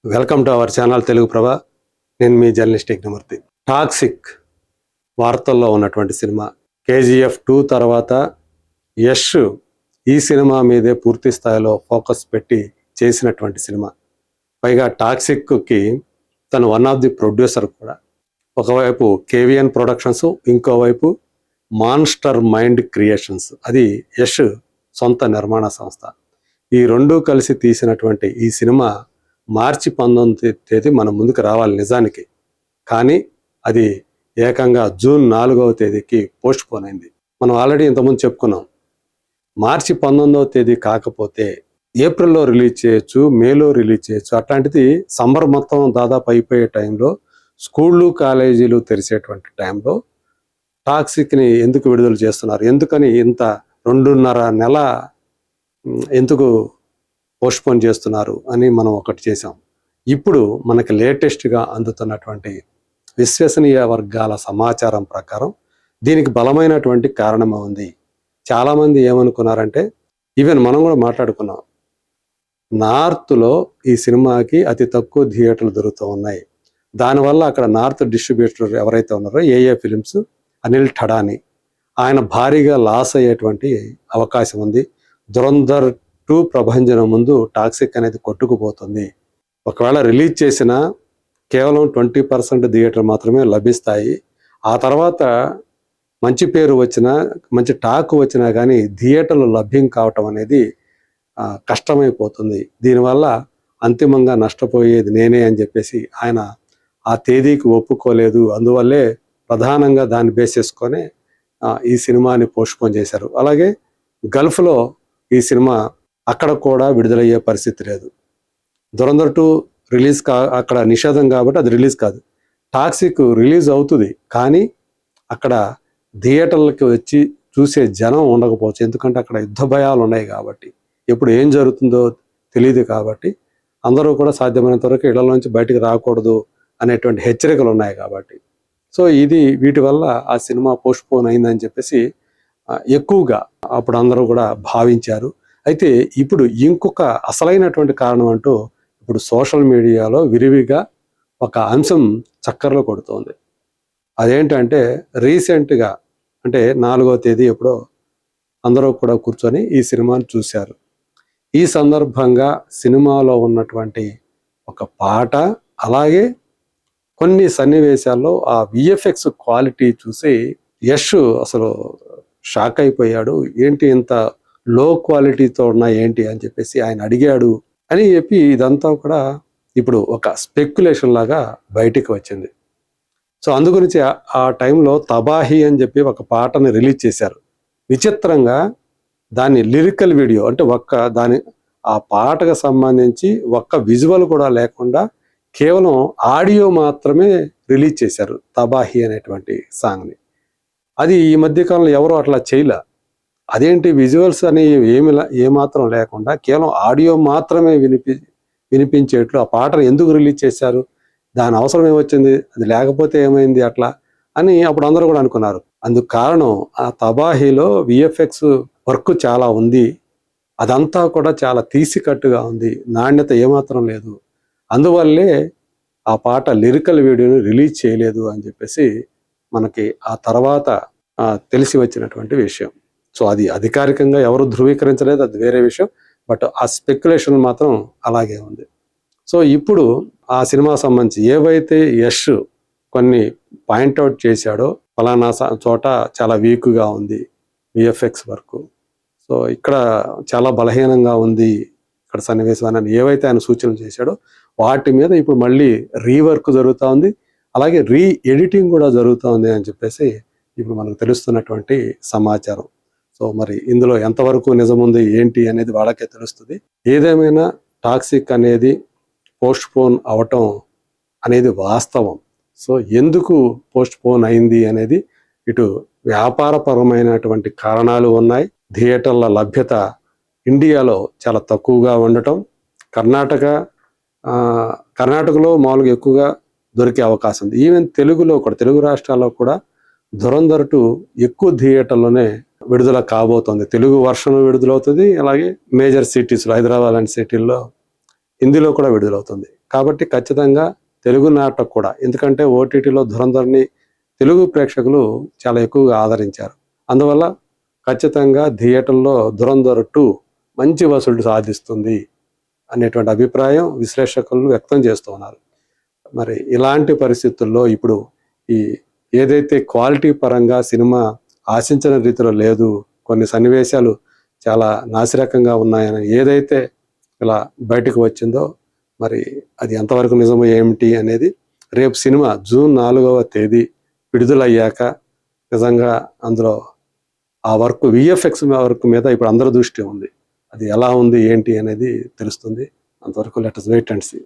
Welcome to our channel Telugu Prabha. నేను మీ journalist Yagnamurthy. Toxic వార్తల్లో ఉన్నటువంటి సినిమా KGF 2 తర్వాత యష్ ఈ సినిమా మీదే పూర్తి స్థాయిలో ఫోకస్ పెట్టి చేసినటువంటి సినిమా. పైగా టాక్సిక్కి తను వన్ ఆఫ్ ది ప్రొడ్యూసర్ కూడా. ఒకవైపు KVN ప్రొడక్షన్స్, ఇంకోవైపు మాన్స్టర్ మైండ్ క్రియేషన్స్, అది యష్ సొంత నిర్మాణ సంస్థ. ఈ రెండూ కలిసి తీసినటువంటి ఈ సినిమా మార్చి 19వ తేదీ మన ముందుకు రావాలి నిజానికి, కానీ అది ఏకంగా జూన్ 4వ తేదీకి పోస్ట్ పోన్ అయింది. మనం ఆల్రెడీ ఇంతకుముందు చెప్పుకున్నాం, మార్చి 19వ తేదీ కాకపోతే ఏప్రిల్లో రిలీజ్ చేయొచ్చు, మేలో రిలీజ్ చేయొచ్చు. అట్లాంటిది సమ్మర్ మొత్తం దాదాపు అయిపోయే టైంలో, స్కూళ్ళు కాలేజీలు తెరిచేటువంటి టైంలో టాక్సిక్ని ఎందుకు విడుదల చేస్తున్నారు, ఎందుకని ఇంత 2.5 నెల ఎందుకు పోస్ట్పోన్ చేస్తున్నారు అని మనం ఒకటి చేసాం. ఇప్పుడు మనకి లేటెస్ట్గా అందుతున్నటువంటి విశ్వసనీయ వర్గాల సమాచారం ప్రకారం దీనికి బలమైనటువంటి కారణం ఉంది. చాలామంది ఏమనుకున్నారంటే, ఈవెన్ మనం కూడా మాట్లాడుకున్నాం, నార్త్లో ఈ సినిమాకి అతి తక్కువ థియేటర్లు దొరుకుతూ ఉన్నాయి. దానివల్ల అక్కడ నార్త్ డిస్ట్రిబ్యూటర్ ఎవరైతే ఉన్నారో AA ఫిలిమ్స్, అనిల్ ఠడాని, ఆయన భారీగా లాస్ అయ్యేటువంటి అవకాశం ఉంది. ధురంధర్ 2 ప్రభంజనం ముందు టాక్సిక్ అనేది కొట్టుకుపోతుంది. ఒకవేళ రిలీజ్ చేసినా కేవలం 20% థియేటర్ మాత్రమే లభిస్తాయి. ఆ తర్వాత మంచి పేరు వచ్చినా, మంచి టాక్ వచ్చినా కానీ థియేటర్లు లభ్యం కావటం అనేది కష్టమైపోతుంది. దీనివల్ల అంతిమంగా నష్టపోయేది నేనే అని చెప్పేసి ఆయన ఆ తేదీకి ఒప్పుకోలేదు. అందువల్లే ప్రధానంగా దాన్ని బేస్ చేసుకొని ఈ సినిమాని పోస్ట్పోన్ చేశారు. అలాగే గల్ఫ్లో ఈ సినిమా అక్కడ కూడా విడుదలయ్యే పరిస్థితి లేదు. ధురంధర్ 2 రిలీజ్ అక్కడ నిషేధం కాబట్టి అది రిలీజ్ కాదు. టాక్సిక్ రిలీజ్ అవుతుంది, కానీ అక్కడ థియేటర్లకి వచ్చి చూసే జనం ఉండకపోవచ్చు. ఎందుకంటే అక్కడ యుద్ధ భయాలు ఉన్నాయి కాబట్టి, ఎప్పుడు ఏం జరుగుతుందో తెలియదు కాబట్టి అందరూ కూడా సాధ్యమైనంత వరకు ఇళ్లలోంచి బయటికి రాకూడదు అనేటువంటి హెచ్చరికలు ఉన్నాయి కాబట్టి. సో వీటి వల్ల ఆ సినిమా పోస్ట్పోన్ అయిందని చెప్పేసి ఎక్కువగా అప్పుడు అందరూ కూడా భావించారు. అయితే ఇప్పుడు ఇంకొక అసలైనటువంటి కారణం అంటూ ఇప్పుడు సోషల్ మీడియాలో విరివిగా ఒక అంశం చక్కర్లు కొడుతోంది. అదేంటంటే, రీసెంట్గా అంటే 4వ తేదీ ఎప్పుడో అందరూ కూడా కూర్చొని ఈ సినిమాను చూశారు. ఈ సందర్భంగా సినిమాలో ఉన్నటువంటి ఒక పాట, అలాగే కొన్ని సన్నివేశాల్లో ఆ VFX క్వాలిటీ చూసి యష్ అసలు షాక్ అయిపోయాడు. ఏంటి ఇంత లో క్వాలిటీతో ఉన్నాయి ఏంటి అని చెప్పేసి ఆయన అడిగాడు అని చెప్పి ఇదంతా కూడా ఇప్పుడు ఒక స్పెక్యులేషన్ లాగా బయటికి వచ్చింది. సో అందుగురించి ఆ టైంలో తబాహి అని చెప్పి ఒక పాటని రిలీజ్ చేశారు. విచిత్రంగా దాన్ని లిరికల్ వీడియో అంటే ఆ పాటకు సంబంధించి ఒక్క విజువల్ కూడా లేకుండా కేవలం ఆడియో మాత్రమే రిలీజ్ చేశారు, తబాహి అనేటువంటి సాంగ్ని. అది ఈ మధ్యకాలంలో ఎవరో అట్లా చేయలే. అదేంటి, విజువల్స్ అనేవి ఏమాత్రం లేకుండా కేవలం ఆడియో మాత్రమే వినిపించేట్లు ఆ పాటను ఎందుకు రిలీజ్ చేశారు, దాని అవసరం ఏమొచ్చింది, అది లేకపోతే ఏమైంది అట్లా అని అప్పుడు అందరూ కూడా అనుకున్నారు. అందుకు కారణం ఆ తబాహీలో VFX వర్క్ చాలా ఉంది, అదంతా కూడా చాలా తీసికట్టుగా ఉంది, నాణ్యత ఏమాత్రం లేదు. అందువల్లే ఆ పాట లిరికల్ వీడియోని రిలీజ్ చేయలేదు అని చెప్పేసి మనకి ఆ తర్వాత తెలిసి వచ్చినటువంటి విషయం. సో అది అధికారికంగా ఎవరు ధృవీకరించలేదు, అది వేరే విషయం. బట్ ఆ స్పెక్యులేషన్ మాత్రం అలాగే ఉంది. సో ఇప్పుడు ఆ సినిమా సంబంధించి ఏవైతే యష్ కొన్ని పాయింట్అవుట్ చేశాడో, ఫలానా చోట చాలా వీక్గా ఉంది VFX వర్క్, సో ఇక్కడ చాలా బలహీనంగా ఉంది ఇక్కడ సన్నివేశం అని ఏవైతే ఆయన సూచనలు చేశాడో వాటి మీద ఇప్పుడు మళ్ళీ రీవర్క్ జరుగుతూ ఉంది, అలాగే ఎడిటింగ్ కూడా జరుగుతూ ఉంది అని చెప్పేసి ఇప్పుడు మనకు తెలుస్తున్నటువంటి సమాచారం. సో మరి ఇందులో ఎంతవరకు నిజముంది ఏంటి అనేది వాళ్ళకే తెలుస్తుంది. ఏదేమైనా టాక్సిక్ అనేది పోస్ట్పోన్ అవటం అనేది వాస్తవం. సో ఎందుకు పోస్ట్పోన్ అయింది అనేది ఇటు వ్యాపారపరమైనటువంటి కారణాలు ఉన్నాయి, థియేటర్ల లభ్యత ఇండియాలో చాలా తక్కువగా ఉండటం, కర్ణాటకలో మామూలుగా ఎక్కువగా దొరికే అవకాశం ఉంది. ఈవెన్ తెలుగులో కూడా, తెలుగు రాష్ట్రాల్లో కూడా ధురంధర్ 2 ఎక్కువ థియేటర్లోనే విడుదల కాబోతోంది. తెలుగు వర్షన్ విడుదలవుతుంది, అలాగే మేజర్ సిటీస్లో హైదరాబాద్ లాంటి సిటీల్లో హిందీలో కూడా విడుదలవుతుంది. కాబట్టి ఖచ్చితంగా తెలుగునాట కూడా, ఎందుకంటే ఓటీటీలో ధురంధర్ని తెలుగు ప్రేక్షకులు చాలా ఎక్కువగా ఆదరించారు. అందువల్ల ఖచ్చితంగా థియేటర్లో ధురంధర్ 2 మంచి వసూళ్లు సాధిస్తుంది అనేటువంటి అభిప్రాయం విశ్లేషకులు వ్యక్తం చేస్తూ ఉన్నారు. మరి ఇలాంటి పరిస్థితుల్లో ఇప్పుడు ఈ ఏదైతే క్వాలిటీ పరంగా సినిమా ఆశించిన రీతిలో లేదు, కొన్ని సన్నివేశాలు చాలా నాసిరకంగా ఉన్నాయని ఏదైతే ఇలా బయటకు వచ్చిందో, మరి అది ఎంతవరకు నిజమో ఏమిటి అనేది రేపు సినిమా జూన్ 4వ తేదీ విడుదలయ్యాక నిజంగా అందులో ఆ వర్క్ విఎఫ్ఎక్స్ వర్క్ మీద ఇప్పుడు అందరి దృష్టి ఉంది. అది ఎలా ఉంది ఏంటి అనేది తెలుస్తుంది. అంతవరకు let us wait and see.